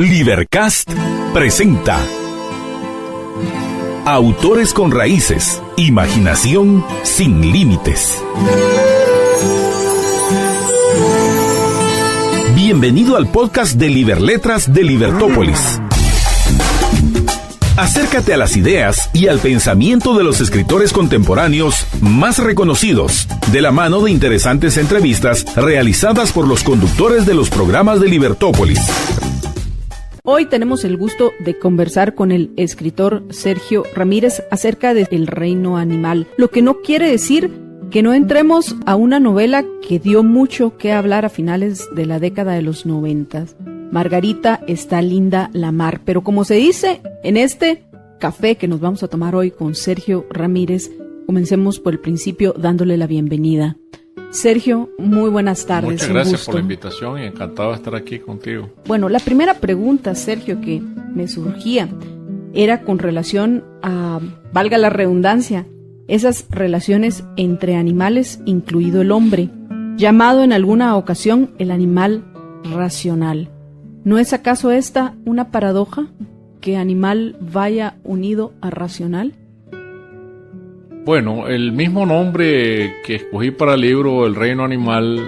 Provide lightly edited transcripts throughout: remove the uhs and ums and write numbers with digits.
Livercast presenta Autores con Raíces, imaginación sin límites. Bienvenido al podcast de Liberletras de Libertópolis. Acércate a las ideas y al pensamiento de los escritores contemporáneos más reconocidos, de la mano de interesantes entrevistas realizadas por los conductores de los programas de Libertópolis. Hoy tenemos el gusto de conversar con el escritor Sergio Ramírez acerca del reino animal, lo que no quiere decir que no entremos a una novela que dio mucho que hablar a finales de la década de los 90. Margarita, está linda la mar, pero como se dice en este café que nos vamos a tomar hoy con Sergio Ramírez, comencemos por el principio dándole la bienvenida. Sergio, muy buenas tardes. Muchas gracias por la invitación y encantado de estar aquí contigo. Bueno, la primera pregunta, Sergio, que me surgía era con relación a, valga la redundancia, esas relaciones entre animales, incluido el hombre, llamado en alguna ocasión el animal racional. ¿No es acaso esta una paradoja, que animal vaya unido a racional? Bueno, el mismo nombre que escogí para el libro, El Reino Animal,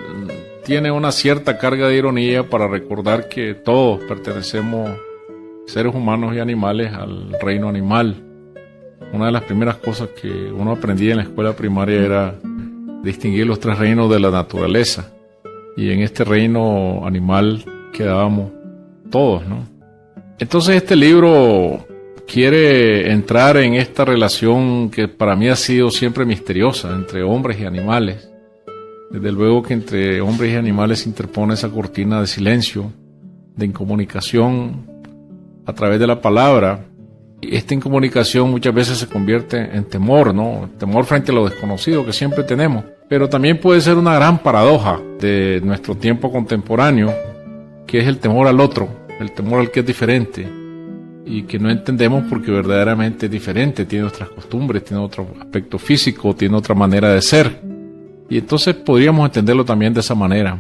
tiene una cierta carga de ironía para recordar que todos pertenecemos, seres humanos y animales, al reino animal. Una de las primeras cosas que uno aprendía en la escuela primaria era distinguir los tres reinos de la naturaleza. Y en este reino animal quedábamos todos, ¿no? Entonces este libro quiere entrar en esta relación que para mí ha sido siempre misteriosa entre hombres y animales. Desde luego que entre hombres y animales se interpone esa cortina de silencio, de incomunicación a través de la palabra. Y esta incomunicación muchas veces se convierte en temor, ¿no? Temor frente a lo desconocido que siempre tenemos. Pero también puede ser una gran paradoja de nuestro tiempo contemporáneo, que es el temor al otro, el temor al que es diferente y que no entendemos porque verdaderamente es diferente, tiene otras costumbres, tiene otro aspecto físico, tiene otra manera de ser. Y entonces podríamos entenderlo también de esa manera.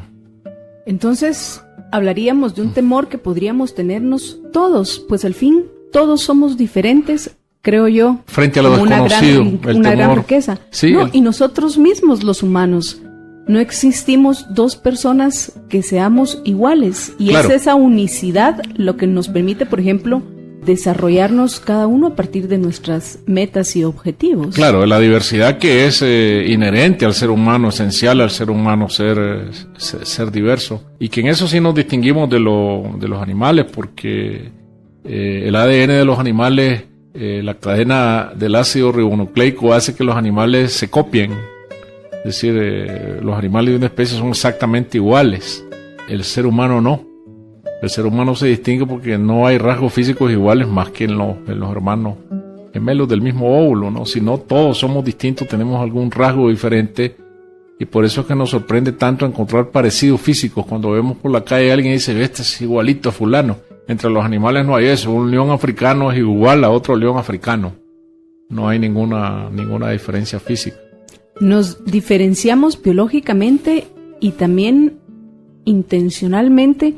Entonces hablaríamos de un temor que podríamos tenernos todos, pues al fin todos somos diferentes, creo yo. Frente a lo desconocido, una gran riqueza. Sí, no, y nosotros mismos los humanos. No existimos dos personas que seamos iguales y claro, es esa unicidad lo que nos permite, por ejemplo, desarrollarnos cada uno a partir de nuestras metas y objetivos. Claro, la diversidad que es inherente al ser humano, esencial al ser humano ser diverso, y que en eso sí nos distinguimos de los animales, porque el ADN de los animales, la cadena del ácido ribonucleico hace que los animales se copien. Es decir, los animales de una especie son exactamente iguales. El ser humano no. El ser humano se distingue porque no hay rasgos físicos iguales más que en los hermanos gemelos del mismo óvulo, ¿no? Si no, todos somos distintos, tenemos algún rasgo diferente. Y por eso es que nos sorprende tanto encontrar parecidos físicos. Cuando vemos por la calle a alguien y dice, este es igualito a fulano. Entre los animales no hay eso. Un león africano es igual a otro león africano. No hay ninguna diferencia física. Nos diferenciamos biológicamente y también intencionalmente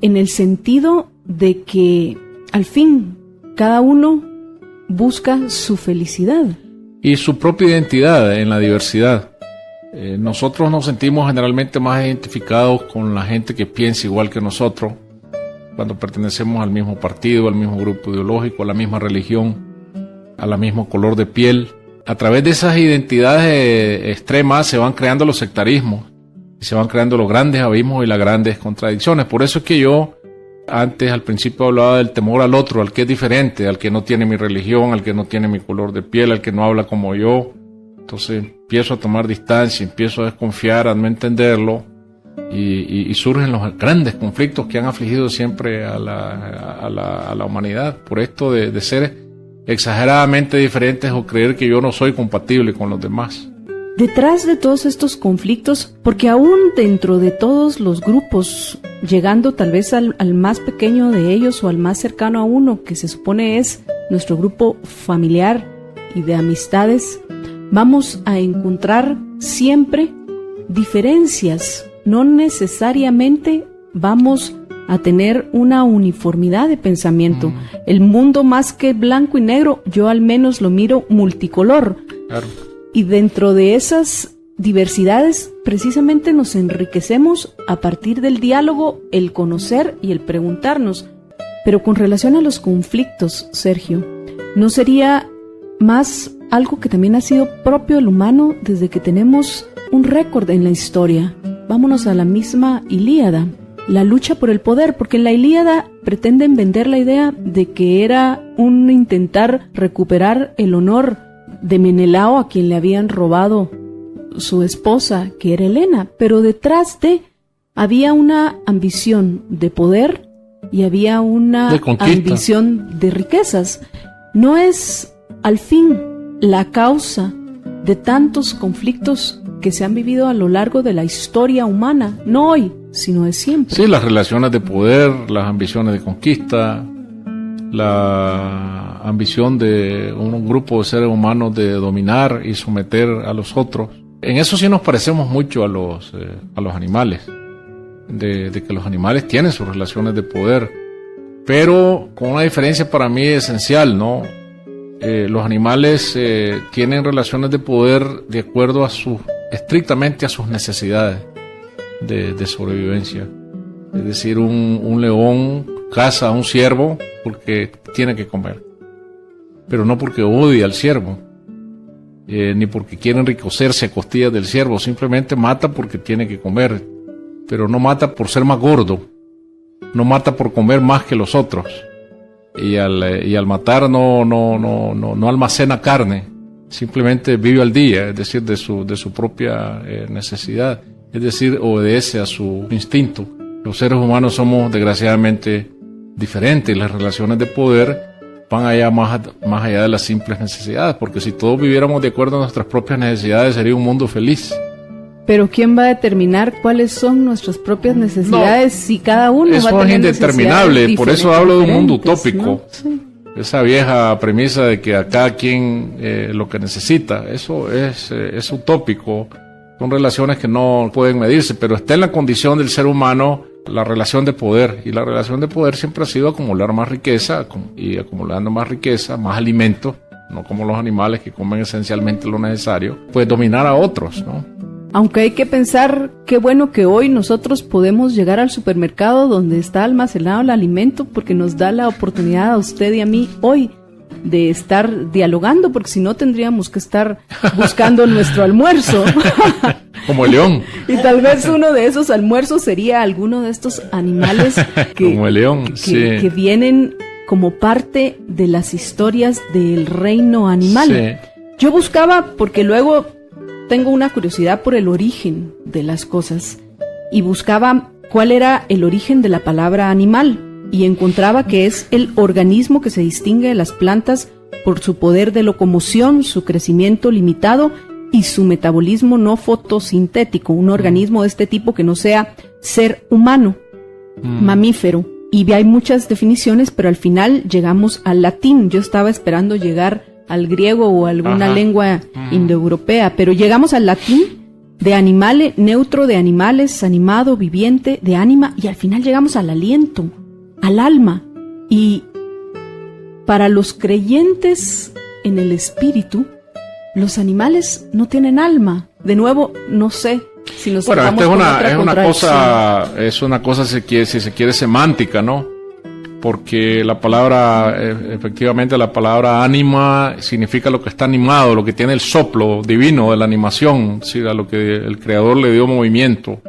en el sentido de que al fin cada uno busca su felicidad y su propia identidad en la diversidad. Nosotros nos sentimos generalmente más identificados con la gente que piensa igual que nosotros, cuando pertenecemos al mismo partido, al mismo grupo ideológico, a la misma religión, al mismo color de piel. A través de esas identidades extremas se van creando los sectarismos y se van creando los grandes abismos y las grandes contradicciones. Por eso es que yo antes, al principio, hablaba del temor al otro, al que es diferente, al que no tiene mi religión, al que no tiene mi color de piel, al que no habla como yo. Entonces empiezo a tomar distancia, empiezo a desconfiar, a no entenderlo y surgen los grandes conflictos que han afligido siempre a la humanidad por esto de ser exageradamente diferentes o creer que yo no soy compatible con los demás. Detrás de todos estos conflictos, porque aún dentro de todos los grupos, llegando tal vez al más pequeño de ellos o al más cercano a uno, que se supone es nuestro grupo familiar y de amistades, vamos a encontrar siempre diferencias. No necesariamente vamos a tener una uniformidad de pensamiento. El mundo, más que blanco y negro, yo al menos lo miro multicolor. Claro. Y dentro de esas diversidades, precisamente nos enriquecemos a partir del diálogo, el conocer y el preguntarnos. Pero con relación a los conflictos, Sergio, ¿no sería más algo que también ha sido propio del humano desde que tenemos un récord en la historia? Vámonos a la misma Ilíada, la lucha por el poder, porque en la Ilíada pretenden vender la idea de que era un intentar recuperar el honor de Menelao, a quien le habían robado su esposa, que era Helena, pero detrás había una ambición de poder y había una ambición de riquezas. No es al fin la causa de tantos conflictos que se han vivido a lo largo de la historia humana, no hoy, sino de siempre. Sí, las relaciones de poder, las ambiciones de conquista, la ambición de un grupo de seres humanos de dominar y someter a los otros. En eso sí nos parecemos mucho a los animales, de que los animales tienen sus relaciones de poder, pero con una diferencia para mí esencial, ¿no? Los animales tienen relaciones de poder de acuerdo estrictamente a sus necesidades de sobrevivencia. Es decir, un león caza a un ciervo porque tiene que comer, pero no porque odia al ciervo, ni porque quiere enriquecerse a costillas del ciervo. Simplemente mata porque tiene que comer, pero no mata por ser más gordo, no mata por comer más que los otros. Y al matar no almacena carne, simplemente vive al día, es decir, de su propia necesidad, es decir, obedece a su instinto. Los seres humanos somos desgraciadamente diferentes, las relaciones de poder van allá más allá de las simples necesidades, porque si todos viviéramos de acuerdo a nuestras propias necesidades sería un mundo feliz. Pero ¿quién va a determinar cuáles son nuestras propias necesidades si cada uno va a tener necesidades? Eso es indeterminable, por eso hablo de un mundo utópico. ¿No? Sí. Esa vieja premisa de que a cada quien lo que necesita, eso es utópico. Son relaciones que no pueden medirse, pero está en la condición del ser humano la relación de poder, y la relación de poder siempre ha sido acumular más riqueza, y acumulando más riqueza, más alimento, no como los animales que comen esencialmente lo necesario, pues dominar a otros, ¿no? Aunque hay que pensar qué bueno que hoy nosotros podemos llegar al supermercado donde está almacenado el alimento, porque nos da la oportunidad a usted y a mí hoy de estar dialogando, porque si no tendríamos que estar buscando nuestro almuerzo. Como el león. Y tal vez uno de esos almuerzos sería alguno de estos animales como el león, que vienen como parte de las historias del reino animal. Sí. Yo buscaba, porque luego tengo una curiosidad por el origen de las cosas, y buscaba cuál era el origen de la palabra animal, y encontraba que es el organismo que se distingue de las plantas por su poder de locomoción, su crecimiento limitado y su metabolismo no fotosintético, un organismo de este tipo que no sea ser humano, mamífero. Y hay muchas definiciones, pero al final llegamos al latín. Yo estaba esperando llegar al griego o alguna lengua indoeuropea, pero llegamos al latín de animale, neutro de animales, animado, viviente, de ánima, y al final llegamos al aliento, al alma. Y para los creyentes en el espíritu, los animales no tienen alma. De nuevo, no sé si nos es una cosa si se quiere semántica, ¿no? Porque la palabra, efectivamente la palabra ánima significa lo que está animado, lo que tiene el soplo divino de la animación, ¿sí? A lo que el Creador le dio movimiento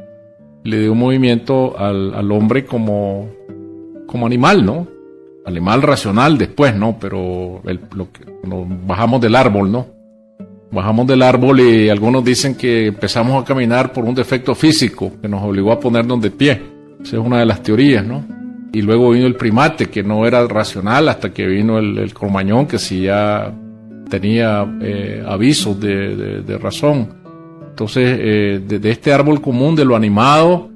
al hombre como animal, ¿no? Animal racional después, ¿no? Pero nos bajamos del árbol, ¿no? Bajamos del árbol y algunos dicen que empezamos a caminar por un defecto físico que nos obligó a ponernos de pie. Esa es una de las teorías, ¿no? Y luego vino el primate, que no era racional, hasta que vino el cromañón, que sí ya tenía avisos de razón. Entonces, de este árbol común de lo animado,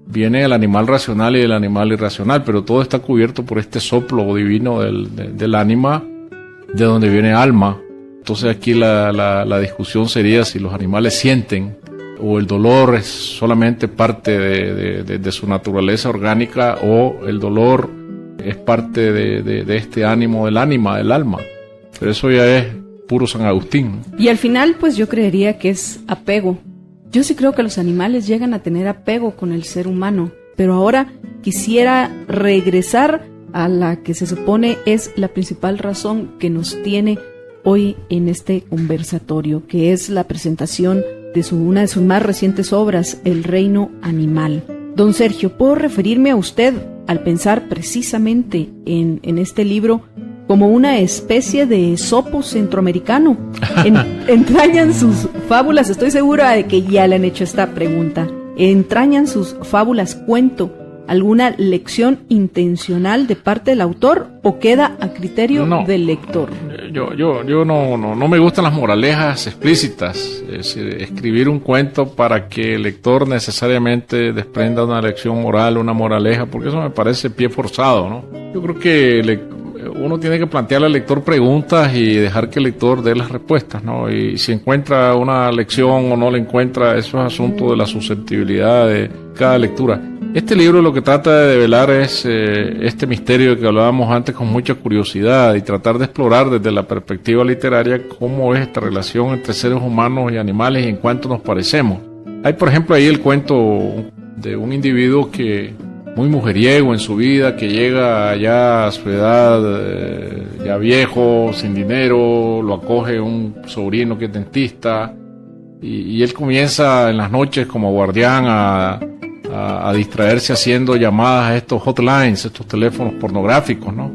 viene el animal racional y el animal irracional, pero todo está cubierto por este soplo divino del ánima, de donde viene alma. Entonces aquí la discusión sería si los animales sienten o el dolor es solamente parte de su naturaleza orgánica, o el dolor es parte de este ánimo del ánima, del alma. Pero eso ya es puro San Agustín, ¿no? Y al final, pues yo creería que es apego. Yo sí creo que los animales llegan a tener apego con el ser humano, pero ahora quisiera regresar a la que se supone es la principal razón que nos tiene hoy en este conversatorio, que es la presentación de una de sus más recientes obras, El reino animal. Don Sergio, ¿puedo referirme a usted al pensar precisamente en este libro como una especie de Esopo centroamericano? Entrañan sus fábulas, estoy segura de que ya le han hecho esta pregunta, ¿entrañan sus fábulas cuento alguna lección intencional de parte del autor o queda a criterio del lector? Yo no me gustan las moralejas explícitas. Escribir un cuento para que el lector necesariamente desprenda una lección moral, una moraleja, porque eso me parece pie forzado, ¿no? Yo creo que uno tiene que plantearle al lector preguntas y dejar que el lector dé las respuestas, ¿no? Y si encuentra una lección o no la encuentra, eso es asunto de la susceptibilidad de cada lectura. Este libro lo que trata de develar es este misterio que hablábamos antes con mucha curiosidad y tratar de explorar desde la perspectiva literaria cómo es esta relación entre seres humanos y animales y en cuánto nos parecemos. Hay, por ejemplo, ahí el cuento de un individuo que muy mujeriego en su vida, que llega ya a su edad ya viejo, sin dinero, lo acoge un sobrino que es dentista y él comienza en las noches como guardián a distraerse haciendo llamadas a estos hotlines, estos teléfonos pornográficos, ¿no?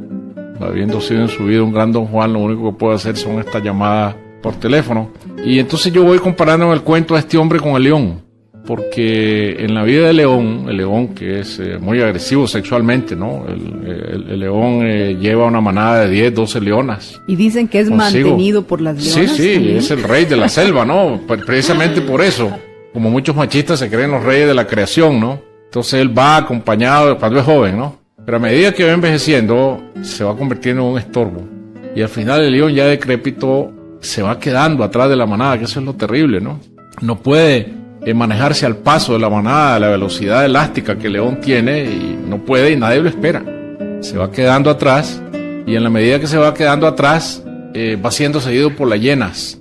Habiendo sido en su vida un gran Don Juan, lo único que puede hacer son estas llamadas por teléfono. Y entonces yo voy comparando en el cuento a este hombre con el león, porque en la vida del león, el león que es muy agresivo sexualmente, ¿no? El león lleva una manada de 10, 12 leonas. Y dicen que es consigo. Mantenido por las leonas. Sí, también. Es el rey de la selva, ¿no? Precisamente por eso. Como muchos machistas se creen los reyes de la creación, ¿no? Entonces él va acompañado cuando es joven, ¿no? Pero a medida que va envejeciendo, se va convirtiendo en un estorbo. Y al final el león ya decrépito se va quedando atrás de la manada, que eso es lo terrible, ¿no? No puede manejarse al paso de la manada, la velocidad elástica que el león tiene, y no puede y nadie lo espera. Se va quedando atrás, y en la medida que se va quedando atrás, va siendo seguido por las hienas,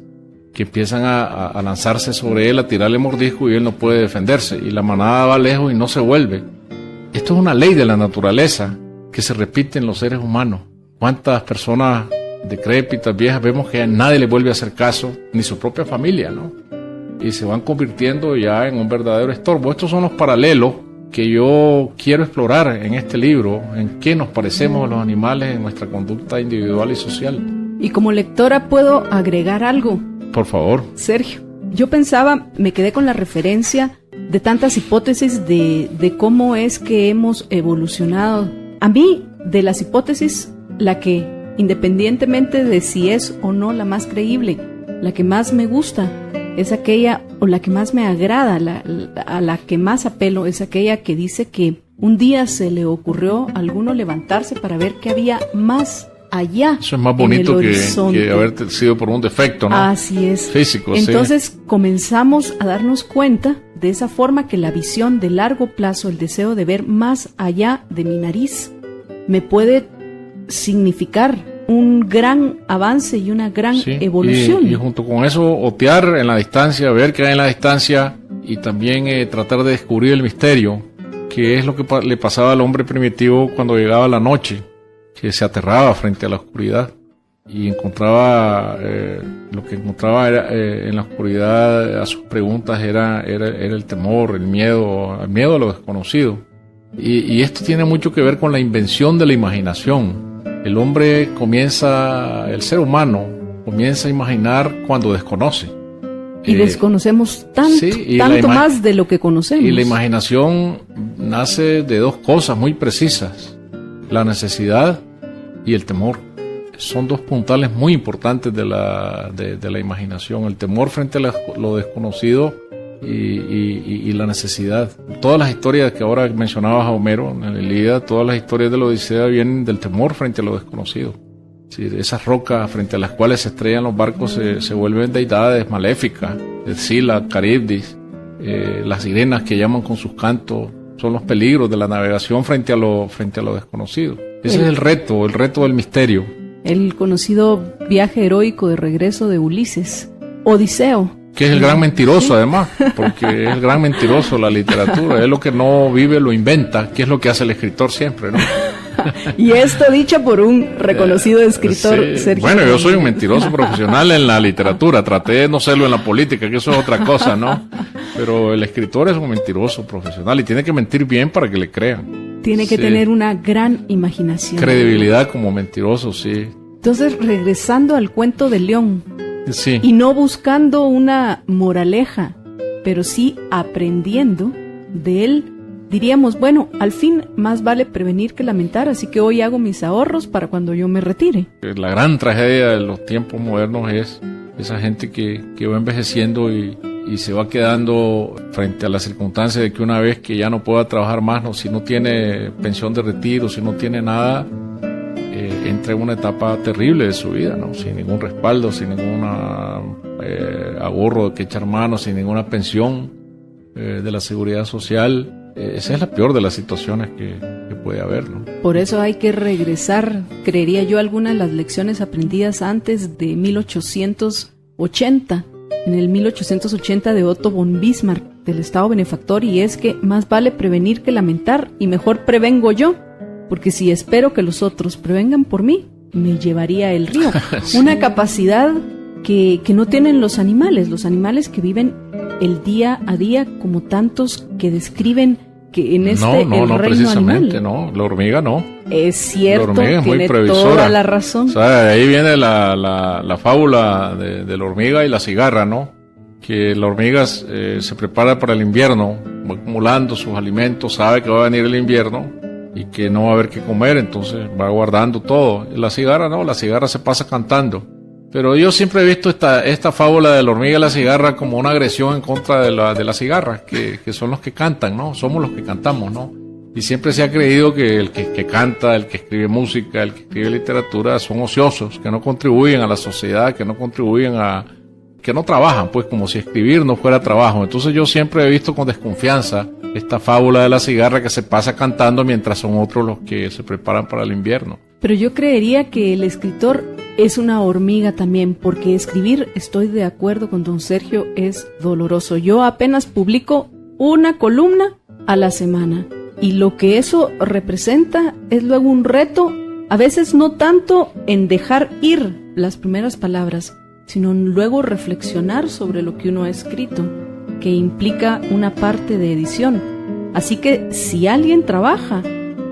que empiezan a lanzarse sobre él, a tirarle mordisco y él no puede defenderse. Y la manada va lejos y no se vuelve. Esto es una ley de la naturaleza que se repite en los seres humanos. ¿Cuántas personas decrépitas, viejas, vemos que a nadie le vuelve a hacer caso, ni su propia familia, ¿no? Y se van convirtiendo ya en un verdadero estorbo. Estos son los paralelos que yo quiero explorar en este libro, en qué nos parecemos a los animales en nuestra conducta individual y social. Y como lectora puedo agregar algo. Por favor. Sergio, yo pensaba, me quedé con la referencia de tantas hipótesis de cómo es que hemos evolucionado. A mí, de las hipótesis, la que, independientemente de si es o no la más creíble, la que más me gusta, es aquella, o la que más me agrada, a la que más apelo, es aquella que dice que un día se le ocurrió a alguno levantarse para ver qué había más allá. Eso es más bonito que haber sido por un defecto, ¿no? Así es. Físico. Entonces comenzamos a darnos cuenta de esa forma que la visión de largo plazo, el deseo de ver más allá de mi nariz, me puede significar un gran avance y una gran evolución. Y junto con eso, otear en la distancia, ver qué hay en la distancia y también tratar de descubrir el misterio, que es lo que le pasaba al hombre primitivo cuando llegaba la noche, que se aterraba frente a la oscuridad y encontraba, lo que encontraba era, en la oscuridad a sus preguntas era el temor, el miedo a lo desconocido. Y esto tiene mucho que ver con la invención de la imaginación. El hombre el ser humano comienza a imaginar cuando desconoce. Y desconocemos tanto más de lo que conocemos. Y la imaginación nace de dos cosas muy precisas: la necesidad y el temor. Son dos puntales muy importantes de la imaginación: el temor frente a lo desconocido y la necesidad. Todas las historias que ahora mencionabas a Homero en la Ilíada, todas las historias de la Odisea vienen del temor frente a lo desconocido. Sí, esas rocas frente a las cuales se estrellan los barcos se vuelven deidades maléficas, Escila, Caribdis, las sirenas que llaman con sus cantos, son los peligros de la navegación frente a lo desconocido. Ese es el reto del misterio. El conocido viaje heroico de regreso de Ulises, Odiseo. Que es el gran mentiroso, además, porque es el gran mentiroso la literatura. Es lo que no vive, lo inventa, que es lo que hace el escritor siempre, ¿no? Y esto dicho por un reconocido escritor, sí. Sergio. Bueno, yo soy un mentiroso profesional en la literatura, traté de no serlo en la política, que eso es otra cosa, ¿no? Pero el escritor es un mentiroso profesional y tiene que mentir bien para que le crean. Tiene que tener una gran imaginación. Credibilidad como mentiroso, sí. Entonces, regresando al cuento de León, sí. Y no buscando una moraleja, pero sí aprendiendo de él, diríamos, bueno, al fin más vale prevenir que lamentar, así que hoy hago mis ahorros para cuando yo me retire. La gran tragedia de los tiempos modernos es esa gente que va envejeciendo y se va quedando frente a la circunstancia de que una vez que ya no pueda trabajar más, ¿no? Si no tiene pensión de retiro, si no tiene nada, entra en una etapa terrible de su vida, ¿no? Sin ningún respaldo, sin ningún ahorro de que echar mano, sin ninguna pensión de la seguridad social. Esa es la peor de las situaciones que puede haber, ¿no? Por eso hay que regresar, creería yo, algunas de las lecciones aprendidas antes de 1880, en el 1880 de Otto von Bismarck, del Estado benefactor, y es que más vale prevenir que lamentar, y mejor prevengo yo, porque si espero que los otros prevengan por mí, me llevaría el río. Sí. Una capacidad que no tienen los animales que viven el día a día, como tantos que describen que en el reino precisamente, animal. No, la hormiga no. Es cierto, la hormiga es tiene muy previsora. Toda la razón. O sea, de ahí viene la fábula de la hormiga y la cigarra, ¿no? Que la hormiga se prepara para el invierno, va acumulando sus alimentos, sabe que va a venir el invierno y que no va a haber que comer, entonces va guardando todo. Y la cigarra no, la cigarra se pasa cantando. Pero yo siempre he visto esta fábula de la hormiga y la cigarra como una agresión en contra de la cigarra, que son los que cantan, ¿no? Somos los que cantamos, ¿no? Y siempre se ha creído que el que canta, el que escribe música, el que escribe literatura son ociosos, que no contribuyen a la sociedad, que no contribuyen que no trabajan, pues como si escribir no fuera trabajo. Entonces yo siempre he visto con desconfianza esta fábula de la cigarra que se pasa cantando mientras son otros los que se preparan para el invierno. Pero yo creería que el escritor es una hormiga también, porque escribir, estoy de acuerdo con don Sergio, es doloroso. Yo apenas publico una columna a la semana, y lo que eso representa es luego un reto, a veces no tanto en dejar ir las primeras palabras, sino en luego reflexionar sobre lo que uno ha escrito, que implica una parte de edición. Así que si alguien trabaja,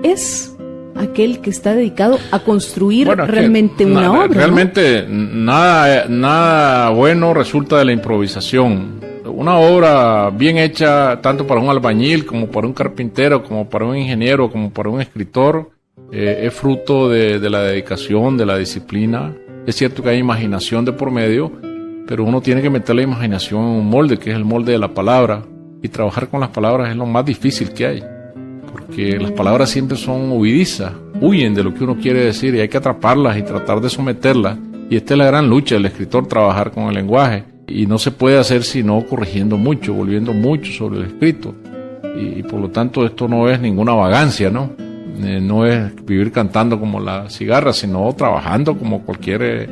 es aquel que está dedicado a construir realmente una obra. Realmente, ¿no? nada bueno resulta de la improvisación. Una obra bien hecha, tanto para un albañil, como para un carpintero, como para un ingeniero, como para un escritor, es fruto de la dedicación, de la disciplina. Es cierto que hay imaginación de por medio, pero uno tiene que meter la imaginación en un molde, que es el molde de la palabra, y trabajar con las palabras es lo más difícil que hay. Porque las palabras siempre son huidizas, huyen de lo que uno quiere decir y hay que atraparlas y tratar de someterlas. Y esta es la gran lucha del escritor, trabajar con el lenguaje. Y no se puede hacer sino corrigiendo mucho, volviendo mucho sobre el escrito. Y por lo tanto esto no es ninguna vagancia, ¿no? No es vivir cantando como la cigarra, sino trabajando como cualquier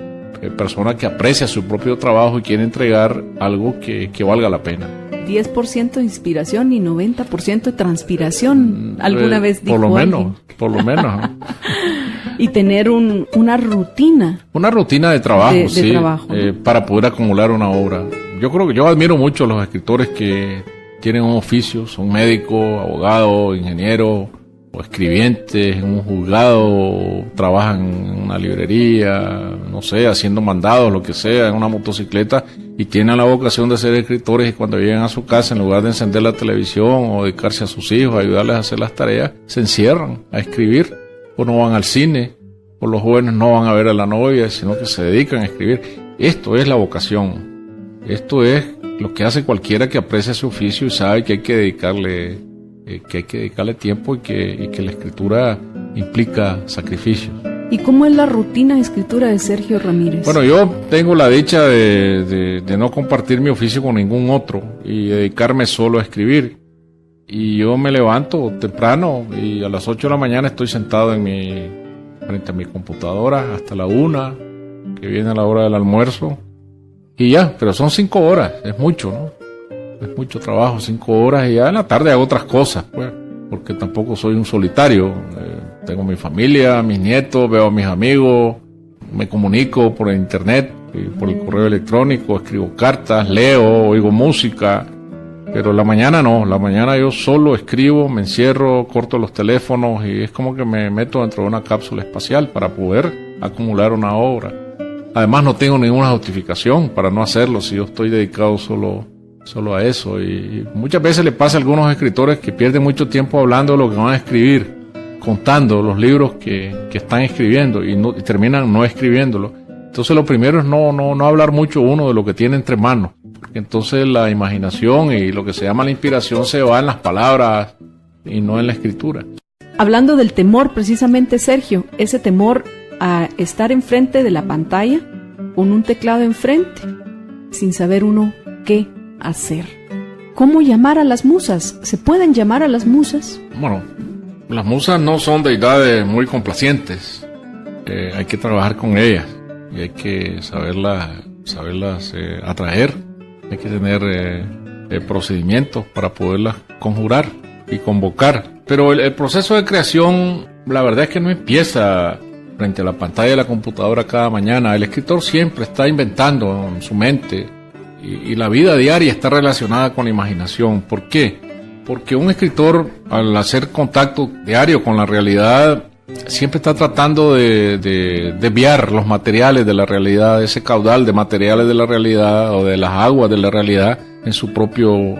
persona que aprecia su propio trabajo y quiere entregar algo que valga la pena. 10% de inspiración y 90% de transpiración, alguna vez dijo alguien. Por lo menos. Y tener una rutina. Una rutina de trabajo, sí, trabajo, ¿no? Para poder acumular una obra. Yo admiro mucho a los escritores que tienen un oficio, son médicos, abogados, ingenieros, o escribientes en un juzgado, trabajan en una librería, no sé, haciendo mandados, lo que sea, en una motocicleta, y tienen la vocación de ser escritores, y cuando llegan a su casa, en lugar de encender la televisión o dedicarse a sus hijos, ayudarles a hacer las tareas, se encierran a escribir, o no van al cine, o los jóvenes no van a ver a la novia, sino que se dedican a escribir. Esto es la vocación, esto es lo que hace cualquiera que aprecia su oficio y sabe que hay que dedicarle tiempo y que la escritura implica sacrificios. ¿Y cómo es la rutina de escritura de Sergio Ramírez? Bueno, yo tengo la dicha de no compartir mi oficio con ningún otro y dedicarme solo a escribir. Y yo me levanto temprano y a las 8 de la mañana estoy sentado frente a mi computadora hasta la 1, que viene la hora del almuerzo. Y ya, pero son 5 horas, es mucho, ¿no? Es mucho trabajo, 5 horas, y ya en la tarde hago otras cosas, pues, porque tampoco soy un solitario. Tengo mi familia, mis nietos, veo a mis amigos, me comunico por internet, por el correo electrónico, escribo cartas, leo, oigo música, pero la mañana no, la mañana yo solo escribo, me encierro, corto los teléfonos y es como que me meto dentro de una cápsula espacial para poder acumular una obra. Además no tengo ninguna justificación para no hacerlo si yo estoy dedicado solo a eso, y muchas veces le pasa a algunos escritores que pierden mucho tiempo hablando de lo que van a escribir, contando los libros que están escribiendo y terminan no escribiéndolo. Entonces lo primero es no hablar mucho uno de lo que tiene entre manos, porque entonces la imaginación y lo que se llama la inspiración se va en las palabras y no en la escritura. Hablando del temor, precisamente, Sergio, ese temor a estar enfrente de la pantalla con un teclado enfrente, sin saber uno qué hacer. ¿Cómo llamar a las musas? ¿Se pueden llamar a las musas? Bueno, las musas no son deidades muy complacientes. Hay que trabajar con ellas y hay que saberlas atraer. Hay que tener procedimientos para poderlas conjurar y convocar. Pero el proceso de creación, la verdad es que no empieza frente a la pantalla de la computadora cada mañana. El escritor siempre está inventando en su mente y la vida diaria está relacionada con la imaginación. ¿Por qué? Porque un escritor, al hacer contacto diario con la realidad, siempre está tratando de desviar los materiales de la realidad, ese caudal de materiales de la realidad o de las aguas de la realidad en su propio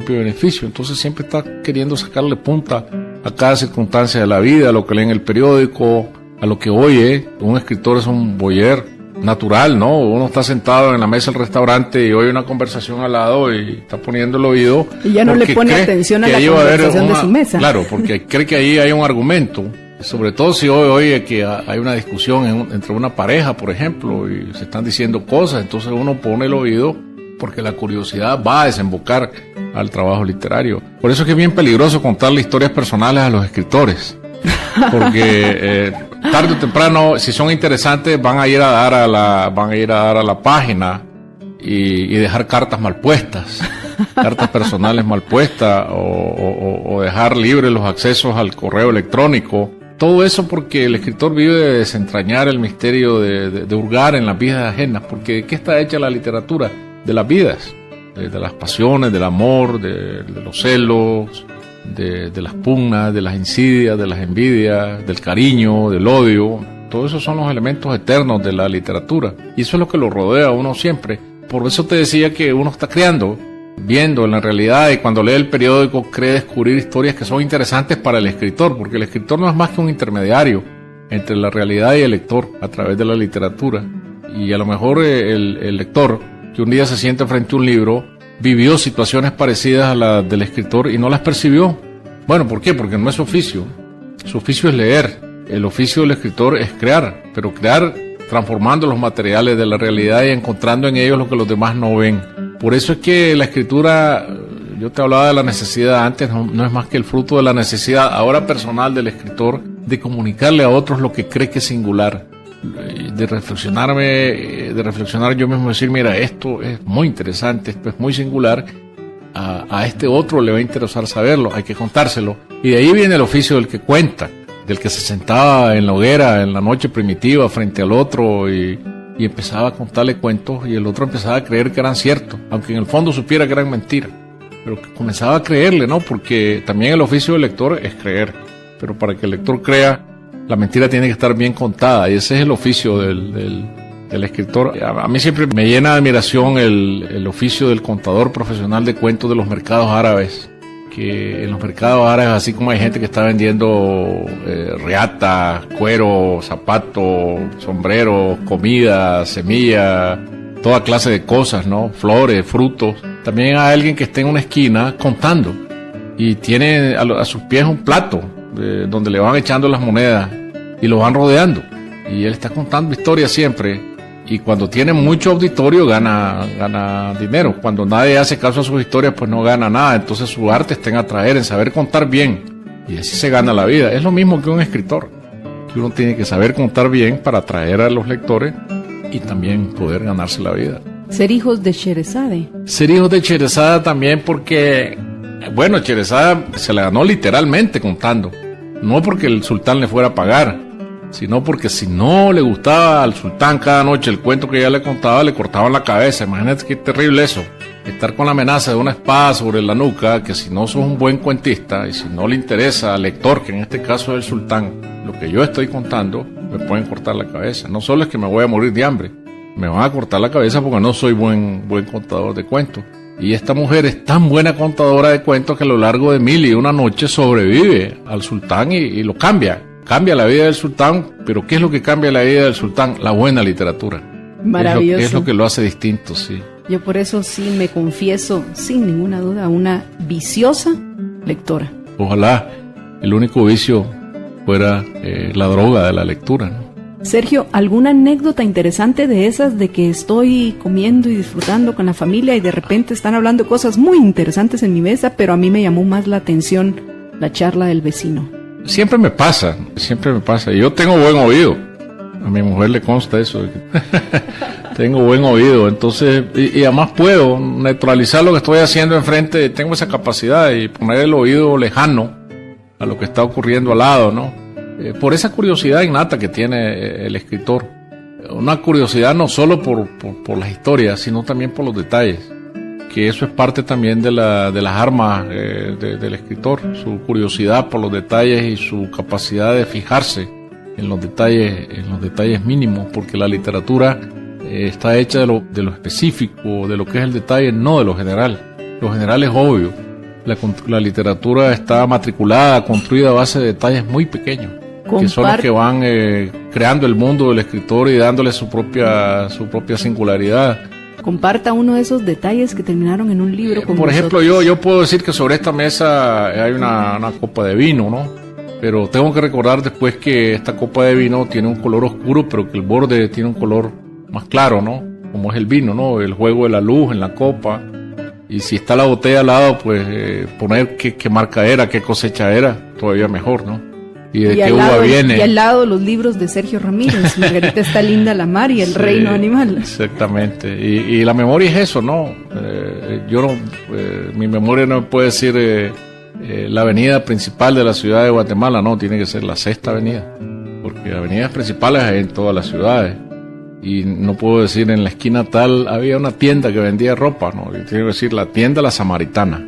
beneficio. Entonces siempre está queriendo sacarle punta a cada circunstancia de la vida, a lo que lee en el periódico, a lo que oye. Un escritor es un voyeur natural, ¿no? Uno está sentado en la mesa del restaurante y oye una conversación al lado y está poniendo el oído. Y ya no le pone atención a la conversación de su mesa. Claro, porque cree que ahí hay un argumento. Sobre todo si hoy oye que hay una discusión entre una pareja, por ejemplo, y se están diciendo cosas, entonces uno pone el oído porque la curiosidad va a desembocar al trabajo literario. Por eso es que es bien peligroso contarle historias personales a los escritores, porque tarde o temprano, si son interesantes, van a ir a dar a la página y dejar cartas mal puestas, cartas personales mal puestas, o dejar libres los accesos al correo electrónico. Todo eso porque el escritor vive de desentrañar el misterio, de hurgar en las vidas ajenas, porque ¿de qué está hecha la literatura? De las vidas, de las pasiones, del amor, de los celos, de las pugnas, de las insidias, de las envidias, del cariño, del odio. Todos esos son los elementos eternos de la literatura y eso es lo que lo rodea a uno siempre. Por eso te decía que uno está creando, viendo en la realidad, y cuando lee el periódico cree descubrir historias que son interesantes para el escritor, porque el escritor no es más que un intermediario entre la realidad y el lector a través de la literatura. Y a lo mejor el lector que un día se sienta frente a un libro vivió situaciones parecidas a las del escritor y no las percibió. Bueno, ¿por qué? Porque no es su oficio. Su oficio es leer. El oficio del escritor es crear, pero crear transformando los materiales de la realidad y encontrando en ellos lo que los demás no ven. Por eso es que la escritura, yo te hablaba de la necesidad antes, no es más que el fruto de la necesidad ahora personal del escritor de comunicarle a otros lo que cree que es singular, de reflexionar yo mismo, decir, mira, esto es muy interesante, esto es muy singular, a este otro le va a interesar saberlo, hay que contárselo. Y de ahí viene el oficio del que cuenta, del que se sentaba en la hoguera en la noche primitiva frente al otro y empezaba a contarle cuentos y el otro empezaba a creer que eran ciertos, aunque en el fondo supiera que eran mentiras, pero que comenzaba a creerle, ¿no? Porque también el oficio del lector es creer, pero para que el lector crea, la mentira tiene que estar bien contada y ese es el oficio del escritor. A mí siempre me llena de admiración el oficio del contador profesional de cuentos de los mercados árabes, que en los mercados árabes, así como hay gente que está vendiendo reatas, cuero, zapatos, sombreros, comida, semillas, toda clase de cosas, ¿no? Flores, frutos. También hay alguien que está en una esquina contando y tiene a sus pies un plato donde le van echando las monedas y lo van rodeando. y él está contando historias siempre, y cuando tiene mucho auditorio gana dinero. Cuando nadie hace caso a sus historias, pues no gana nada. Entonces su arte está en atraer, en saber contar bien, y así se gana la vida. Es lo mismo que un escritor, que uno tiene que saber contar bien para atraer a los lectores y también poder ganarse la vida. Ser hijos de Sherezade. Ser hijos de Sherezade también porque, bueno, Sherezade se la ganó literalmente contando. No porque el sultán le fuera a pagar, sino porque si no le gustaba al sultán cada noche el cuento que ella le contaba, le cortaban la cabeza. Imagínate qué terrible eso. Estar con la amenaza de una espada sobre la nuca, que si no sos un buen cuentista y si no le interesa al lector, que en este caso es el sultán, lo que yo estoy contando, me pueden cortar la cabeza. No solo es que me voy a morir de hambre, me van a cortar la cabeza porque no soy buen contador de cuentos. Y esta mujer es tan buena contadora de cuentos que a lo largo de 1001 noches sobrevive al sultán y lo cambia. Cambia la vida del sultán, pero ¿qué es lo que cambia la vida del sultán? La buena literatura. Maravilloso. Es lo que lo hace distinto, sí. Yo por eso sí me confieso, sin ninguna duda, una viciosa lectora. Ojalá el único vicio fuera la droga de la lectura, ¿no? Sergio, ¿alguna anécdota interesante de esas de que estoy comiendo y disfrutando con la familia y de repente están hablando cosas muy interesantes en mi mesa, pero a mí me llamó más la atención la charla del vecino? Siempre me pasa. Y yo tengo buen oído. A mi mujer le consta eso. Tengo buen oído, entonces, y además puedo neutralizar lo que estoy haciendo enfrente. Tengo esa capacidad y poner el oído lejano a lo que está ocurriendo al lado, ¿no? Por esa curiosidad innata que tiene el escritor. Una curiosidad no solo por las historias, sino también por los detalles. Que eso es parte también de las armas del escritor. Su curiosidad por los detalles y su capacidad de fijarse en los detalles mínimos, porque la literatura está hecha de lo específico, de lo que es el detalle, no de lo general. Lo general es obvio. La literatura está matriculada, construida a base de detalles muy pequeños, que son los que van creando el mundo del escritor y dándole su propia singularidad. Comparta uno de esos detalles que terminaron en un libro con Por ejemplo, yo puedo decir que sobre esta mesa hay una copa de vino, ¿no? Pero tengo que recordar después que esta copa de vino tiene un color oscuro, pero que el borde tiene un color más claro, ¿no? Como es el vino, ¿no? El juego de la luz en la copa. Y si está la botella al lado, pues poner qué marca era, qué cosecha era, todavía mejor, ¿no? Y de qué uva viene. Y al lado los libros de Sergio Ramírez, Margarita está linda la mar y El Reino Animal. Exactamente. Y la memoria es eso, ¿no? Mi memoria no puede decir la avenida principal de la ciudad de Guatemala, no, tiene que ser la Sexta Avenida, porque avenidas principales hay en todas las ciudades. Y no puedo decir en la esquina tal había una tienda que vendía ropa, no, yo tengo que decir la tienda La Samaritana.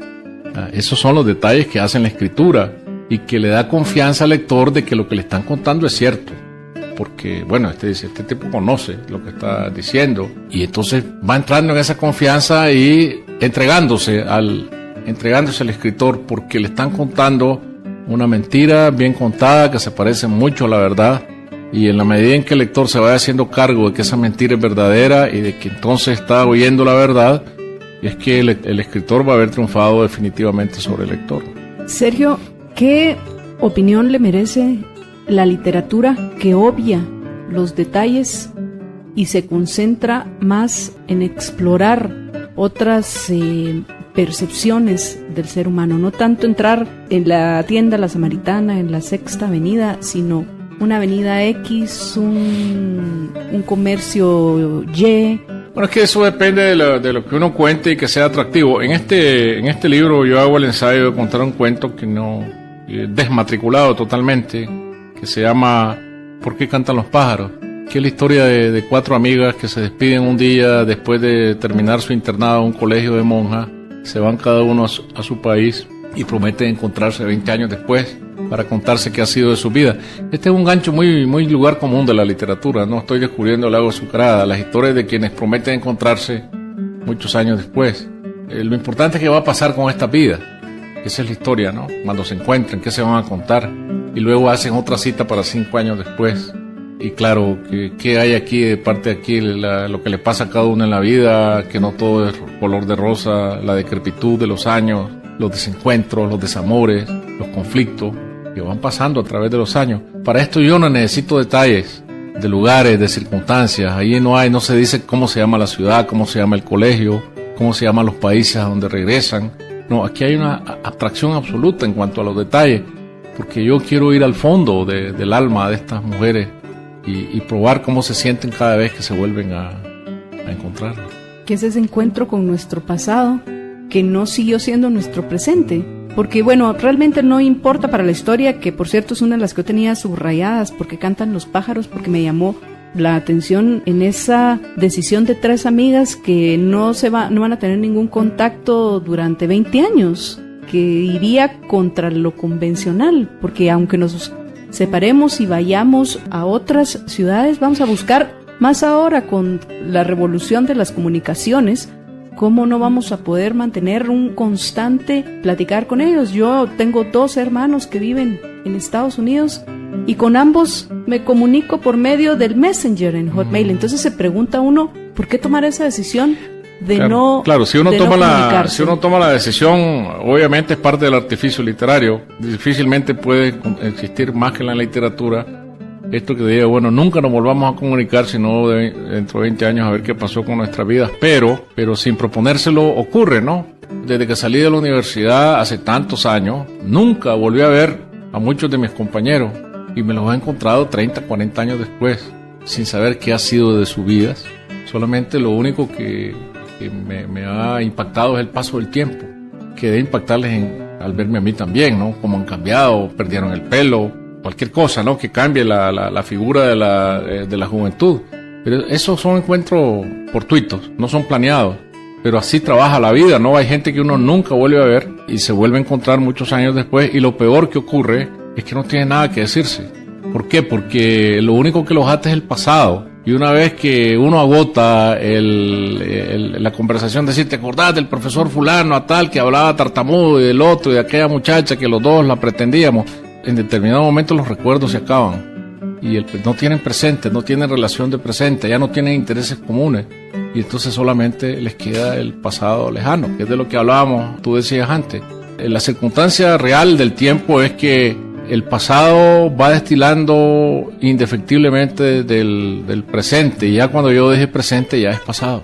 Esos son los detalles que hacen la escritura y que le da confianza al lector de que lo que le están contando es cierto, porque bueno, este tipo conoce lo que está diciendo y entonces va entrando en esa confianza y entregándose al escritor, porque le están contando una mentira bien contada que se parece mucho a la verdad. Y en la medida en que el lector se vaya haciendo cargo de que esa mentira es verdadera y de que entonces está oyendo la verdad, es que el escritor va a haber triunfado definitivamente sobre el lector. Sergio, ¿qué opinión le merece la literatura que obvia los detalles y se concentra más en explorar otras percepciones del ser humano? No tanto entrar en la tienda La Samaritana, en la Sexta Avenida, sino una avenida X, un comercio Y. Bueno, es que eso depende de lo que uno cuente y que sea atractivo. En este libro yo hago el ensayo de contar un cuento que no desmatriculado totalmente, que se llama ¿Por qué cantan los pájaros? Que es la historia de 4 amigas que se despiden un día después de terminar su internado en un colegio de monjas. Se van cada uno a su país y prometen encontrarse 20 años después para contarse qué ha sido de su vida. Este es un gancho muy lugar común de la literatura. No estoy descubriendo el agua azucarada. Las historias de quienes prometen encontrarse muchos años después. Lo importante es qué va a pasar con esta vida. Esa es la historia, ¿no? Cuando se encuentren, qué se van a contar. Y luego hacen otra cita para 5 años después. Y claro, ¿qué hay aquí de parte de aquí? Lo que le pasa a cada uno en la vida, que no todo es color de rosa, la decrepitud de los años, los desencuentros, los desamores, los conflictos que van pasando a través de los años. Para esto yo no necesito detalles. de lugares, de circunstancias. Ahí no se dice cómo se llama la ciudad, cómo se llama el colegio, cómo se llaman los países a donde regresan. No, aquí hay una abstracción absoluta en cuanto a los detalles, porque yo quiero ir al fondo del alma de estas mujeres y probar cómo se sienten cada vez que se vuelven a encontrar. ¿Qué es ese encuentro con nuestro pasado que no siguió siendo nuestro presente? Porque bueno, realmente no importa para la historia, que por cierto es una de las que yo tenía subrayadas, porque cantan los pájaros, porque me llamó la atención en esa decisión de 3 amigas que no van a tener ningún contacto durante 20 años, que iría contra lo convencional, porque aunque nos separemos y vayamos a otras ciudades, vamos a buscar, más ahora con la revolución de las comunicaciones, ¿cómo no vamos a poder mantener un constante platicar con ellos? Yo tengo 2 hermanos que viven en Estados Unidos y con ambos me comunico por medio del Messenger en Hotmail. Entonces se pregunta uno, ¿por qué tomar esa decisión de no comunicarse? Claro, si uno toma la decisión, obviamente es parte del artificio literario. Difícilmente puede existir más que en la literatura esto que diga, bueno, nunca nos volvamos a comunicar, sino dentro de 20 años a ver qué pasó con nuestras vidas, pero sin proponérselo ocurre, ¿no? Desde que salí de la universidad hace tantos años, nunca volví a ver a muchos de mis compañeros y me los he encontrado 30, 40 años después, sin saber qué ha sido de sus vidas. Solamente lo único que me ha impactado es el paso del tiempo, que debe impactarles al verme a mí también, ¿no? Cómo han cambiado, perdieron el pelo, cualquier cosa, ¿no? Que cambie la figura de la juventud. Pero esos son encuentros fortuitos, no son planeados. Pero así trabaja la vida, ¿no? Hay gente que uno nunca vuelve a ver y se vuelve a encontrar muchos años después, y lo peor que ocurre es que no tiene nada que decirse. ¿Por qué? Porque lo único que los ata es el pasado. Y una vez que uno agota la conversación, decir, ¿te acordás del profesor fulano a tal que hablaba tartamudo, y del otro, y de aquella muchacha que los dos la pretendíamos? En determinado momento los recuerdos se acaban y no tienen presente, no tienen relación de presente, ya no tienen intereses comunes, y entonces solamente les queda el pasado lejano, que es de lo que hablábamos, tú decías antes. La circunstancia real del tiempo es que el pasado va destilando indefectiblemente del presente, y ya cuando yo dije presente ya es pasado.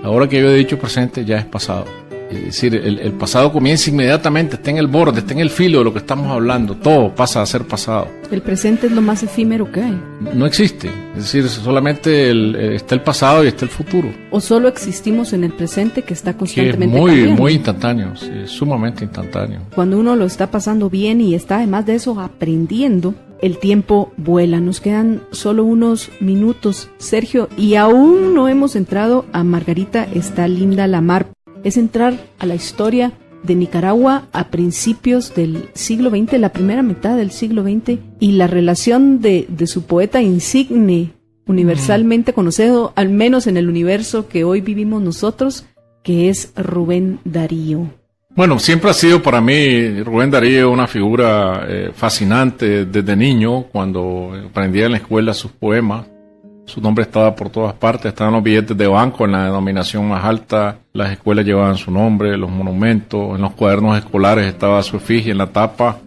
Ahora que yo he dicho presente ya es pasado. Es decir, el pasado comienza inmediatamente, está en el borde, está en el filo de lo que estamos hablando, todo pasa a ser pasado. El presente es lo más efímero que hay. No existe, es decir, solamente está el pasado y está el futuro. O solo existimos en el presente, que está constantemente que es cambiando. Muy instantáneo, sí, sumamente instantáneo. Cuando uno lo está pasando bien y está además de eso aprendiendo, el tiempo vuela. Nos quedan solo unos minutos, Sergio, y aún no hemos entrado a Margarita está linda la mar. Es entrar a la historia de Nicaragua a principios del siglo XX, la primera mitad del siglo XX, y la relación de su poeta insigne, universalmente conocido, al menos en el universo que hoy vivimos nosotros, que es Rubén Darío. Bueno, siempre ha sido para mí Rubén Darío una figura fascinante desde niño, cuando aprendía en la escuela sus poemas. Su nombre estaba por todas partes, estaban los billetes de banco en la denominación más alta, las escuelas llevaban su nombre, los monumentos, en los cuadernos escolares estaba su efigie en la tapa,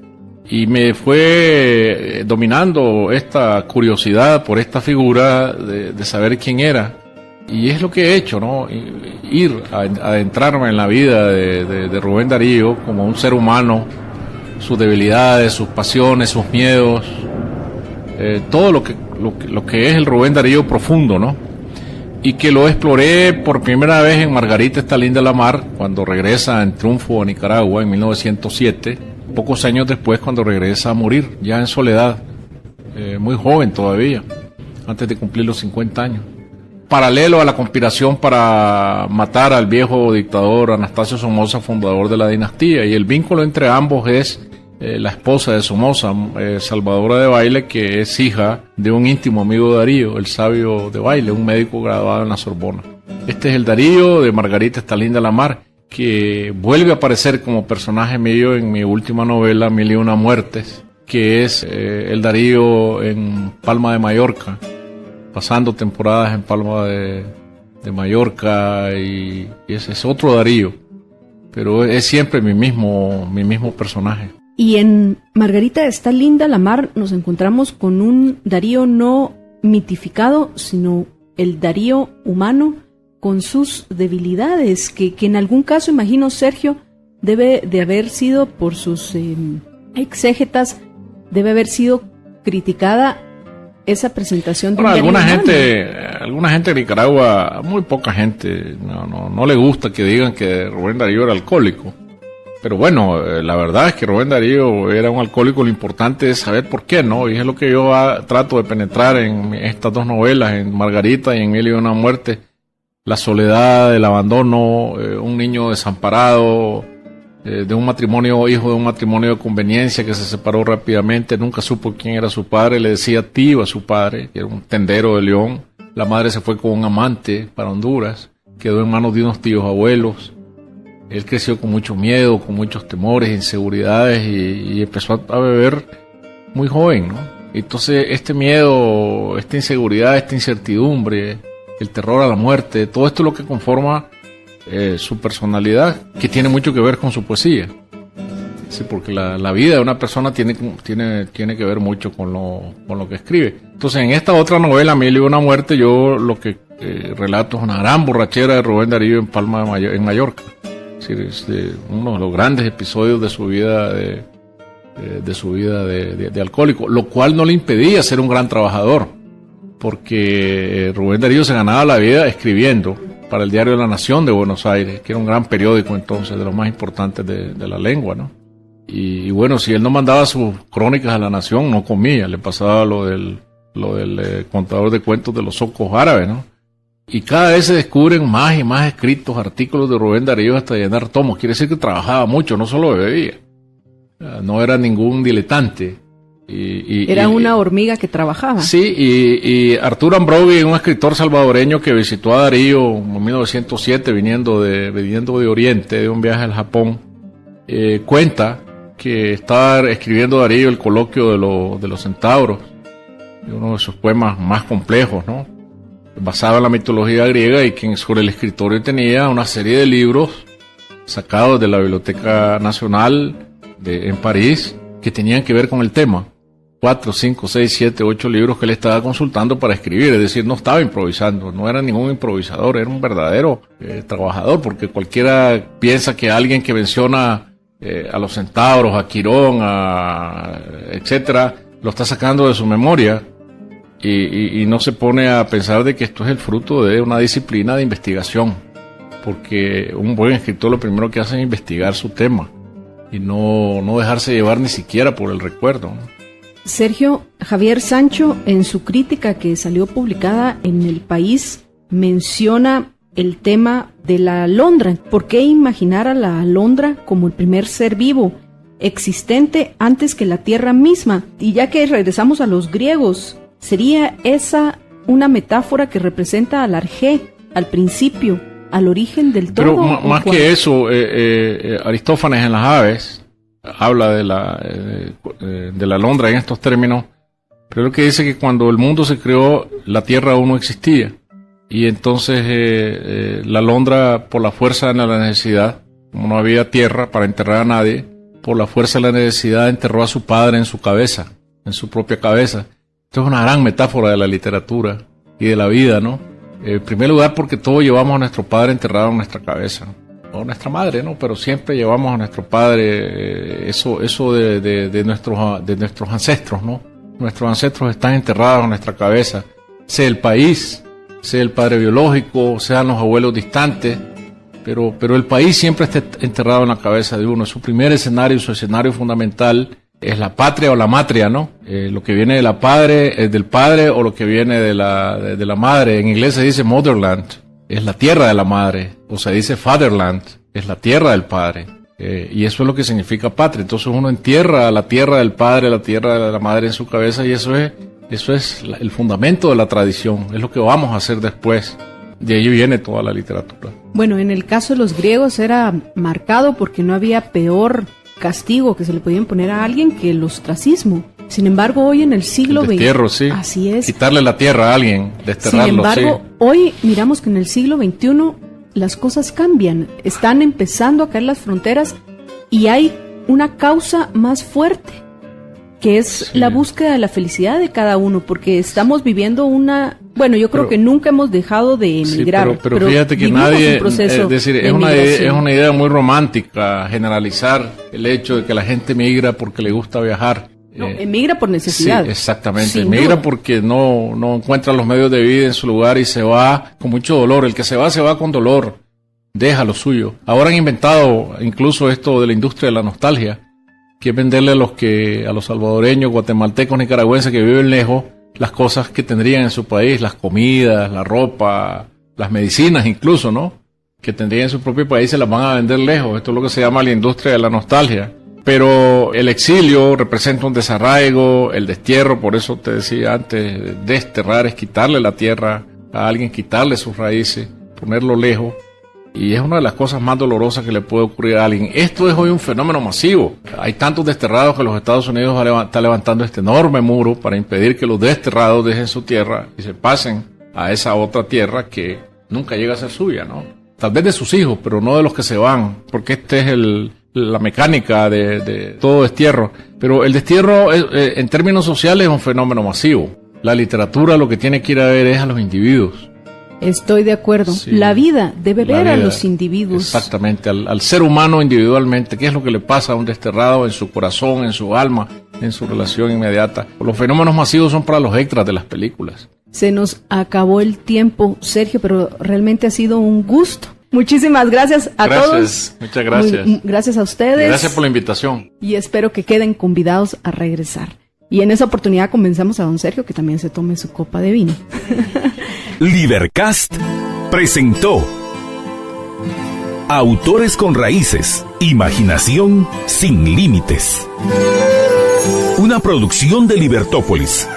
y me fue dominando esta curiosidad por esta figura de saber quién era, y es lo que he hecho, ¿no? Ir a adentrarme en la vida de Rubén Darío como un ser humano, sus debilidades, sus pasiones, sus miedos, todo lo que es el Rubén Darío profundo, ¿no? Y que lo exploré por primera vez en Margarita está linda la mar, cuando regresa en triunfo a Nicaragua en 1907, pocos años después, cuando regresa a morir, ya en soledad, muy joven todavía, antes de cumplir los 50 años. Paralelo a la conspiración para matar al viejo dictador Anastasio Somoza, fundador de la dinastía, y el vínculo entre ambos es la esposa de Somoza, Salvadora de Baile, que es hija de un íntimo amigo de Darío, el sabio de Baile, un médico graduado en la Sorbona. Este es el Darío de Margarita está linda la mar, que vuelve a aparecer como personaje mío en mi última novela, 1001 muertes, que es el Darío en Palma de Mallorca, pasando temporadas en Palma de Mallorca, y ese es otro Darío, pero es siempre mi mismo personaje. Y en Margarita está linda la mar nos encontramos con un Darío no mitificado, sino el Darío humano con sus debilidades, que en algún caso, imagino, Sergio, debe de haber sido, por sus exégetas, debe haber sido criticada esa presentación de alguna gente de Nicaragua, muy poca gente, no le gusta que digan que Rubén Darío era alcohólico. Pero bueno, la verdad es que Rubén Darío era un alcohólico. Lo importante es saber por qué, ¿no? Y es lo que yo trato de penetrar en estas dos novelas, en Margarita y en Mil y una muerte. La soledad, el abandono, un niño desamparado, de un matrimonio, hijo de un matrimonio de conveniencia que se separó rápidamente, nunca supo quién era su padre, le decía tío a su padre, que era un tendero de León. La madre se fue con un amante para Honduras, quedó en manos de unos tíos abuelos. Él creció con mucho miedo, con muchos temores, inseguridades y empezó a beber muy joven, ¿no? Entonces este miedo, esta inseguridad, esta incertidumbre, el terror a la muerte, todo esto es lo que conforma su personalidad, que tiene mucho que ver con su poesía. Sí, porque la vida de una persona tiene que ver mucho con lo que escribe. Entonces en esta otra novela, Mil y una muerte, yo lo que relato es una gran borrachera de Rubén Darío en Palma en Mallorca. Es uno de los grandes episodios de su vida de alcohólico, lo cual no le impedía ser un gran trabajador, porque Rubén Darío se ganaba la vida escribiendo para el diario La Nación de Buenos Aires, que era un gran periódico entonces, de los más importantes de la lengua, ¿no? Y bueno, si él no mandaba sus crónicas a La Nación, no comía, le pasaba lo del contador de cuentos de los zocos árabes, ¿no? Y cada vez se descubren más y más escritos, artículos de Rubén Darío hasta llenar tomos. Quiere decir que trabajaba mucho, no solo bebía. No era ningún diletante. Era una hormiga que trabajaba. Sí, y Arturo Ambrovi, un escritor salvadoreño que visitó a Darío en 1907, viniendo de Oriente, de un viaje al Japón, cuenta que estaba escribiendo Darío el coloquio de los centauros, uno de sus poemas más complejos, ¿no? Basado en la mitología griega, y que sobre el escritorio tenía una serie de libros sacados de la Biblioteca Nacional en París que tenían que ver con el tema. 4, 5, 6, 7, 8 libros que él estaba consultando para escribir, es decir, no estaba improvisando, no era ningún improvisador, era un verdadero trabajador, porque cualquiera piensa que alguien que menciona a los centauros, a Quirón, etcétera, lo está sacando de su memoria. Y no se pone a pensar de que esto es el fruto de una disciplina de investigación, porque un buen escritor lo primero que hace es investigar su tema y no dejarse llevar ni siquiera por el recuerdo, ¿no? Sergio, Javier Sancho, en su crítica que salió publicada en El País, menciona el tema de la alondra. ¿Por qué imaginar a la alondra como el primer ser vivo existente antes que la tierra misma? Y ya que regresamos a los griegos, ¿sería esa una metáfora que representa al arjé, al principio, al origen del todo? Pero más que eso, Aristófanes en las aves habla de la alondra en estos términos, pero lo que dice que cuando el mundo se creó, la tierra aún no existía. Y entonces la alondra, por la fuerza de la necesidad, como no había tierra para enterrar a nadie, por la fuerza de la necesidad enterró a su padre en su cabeza, en su propia cabeza. Esto es una gran metáfora de la literatura y de la vida, ¿no? En primer lugar, porque todos llevamos a nuestro padre enterrado en nuestra cabeza, o nuestra madre, ¿no? Pero siempre llevamos a nuestro padre eso de nuestros ancestros, ¿no? Nuestros ancestros están enterrados en nuestra cabeza, sea el país, sea el padre biológico, sean los abuelos distantes, pero el país siempre está enterrado en la cabeza de uno. Su primer escenario, su escenario fundamental es la patria o la matria, ¿no? Lo que viene de la del padre o lo que viene de la madre. En inglés se dice motherland, es la tierra de la madre, o se dice fatherland, es la tierra del padre. Y eso es lo que significa patria. Entonces uno entierra la tierra del padre, la tierra de la madre en su cabeza, y eso es el fundamento de la tradición, es lo que vamos a hacer después. De ahí viene toda la literatura. Bueno, en el caso de los griegos era marcado porque no había peor castigo que se le podía imponer a alguien que el ostracismo. Sin embargo, hoy en el siglo XX... destierro, sí. Así es. Quitarle la tierra a alguien, desterrarlo, sin embargo, sí. Hoy miramos que en el siglo XXI las cosas cambian. Están empezando a caer las fronteras y hay una causa más fuerte que es la búsqueda de la felicidad de cada uno, porque estamos viviendo yo creo que nunca hemos dejado de emigrar. Sí, pero fíjate que nadie, es decir, es una idea muy romántica generalizar el hecho de que la gente migra porque le gusta viajar. No, emigra por necesidad. Sí, exactamente. Emigra porque no encuentra los medios de vida en su lugar y se va con mucho dolor. El que se va con dolor. Deja lo suyo. Ahora han inventado incluso esto de la industria de la nostalgia, que es venderle a los salvadoreños, guatemaltecos, nicaragüenses que viven lejos, las cosas que tendrían en su país, las comidas, la ropa, las medicinas incluso, ¿no? Que tendrían en su propio país, se las van a vender lejos. Esto es lo que se llama la industria de la nostalgia. Pero el exilio representa un desarraigo, el destierro, por eso te decía antes, desterrar es quitarle la tierra a alguien, quitarle sus raíces, ponerlo lejos. Y es una de las cosas más dolorosas que le puede ocurrir a alguien. Esto es hoy un fenómeno masivo. Hay tantos desterrados que los Estados Unidos está levantando este enorme muro para impedir que los desterrados dejen su tierra y se pasen a esa otra tierra que nunca llega a ser suya, ¿no? Tal vez de sus hijos, pero no de los que se van, porque este es la mecánica de todo destierro. Pero el destierro en términos sociales es un fenómeno masivo. La literatura lo que tiene que ir a ver es a los individuos. Estoy de acuerdo. Sí, la vida debe ver a los individuos. Exactamente, al ser humano individualmente. ¿Qué es lo que le pasa a un desterrado en su corazón, en su alma, en su relación inmediata? Los fenómenos masivos son para los extras de las películas. Se nos acabó el tiempo, Sergio, pero realmente ha sido un gusto. Muchísimas gracias a todos. Muchas gracias. Gracias a ustedes. Gracias por la invitación. Y espero que queden convidados a regresar. Y en esa oportunidad convencemos a don Sergio que también se tome su copa de vino. Libercast presentó Autores con Raíces, Imaginación sin Límites. Una producción de Libertópolis.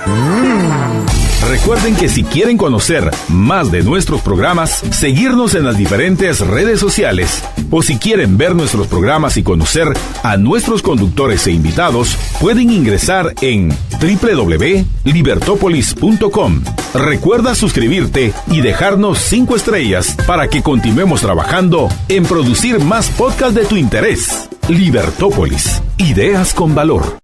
Recuerden que si quieren conocer más de nuestros programas, seguirnos en las diferentes redes sociales, o si quieren ver nuestros programas y conocer a nuestros conductores e invitados, pueden ingresar en www.libertopolis.com. Recuerda suscribirte y dejarnos 5 estrellas para que continuemos trabajando en producir más podcasts de tu interés. Libertópolis, ideas con valor.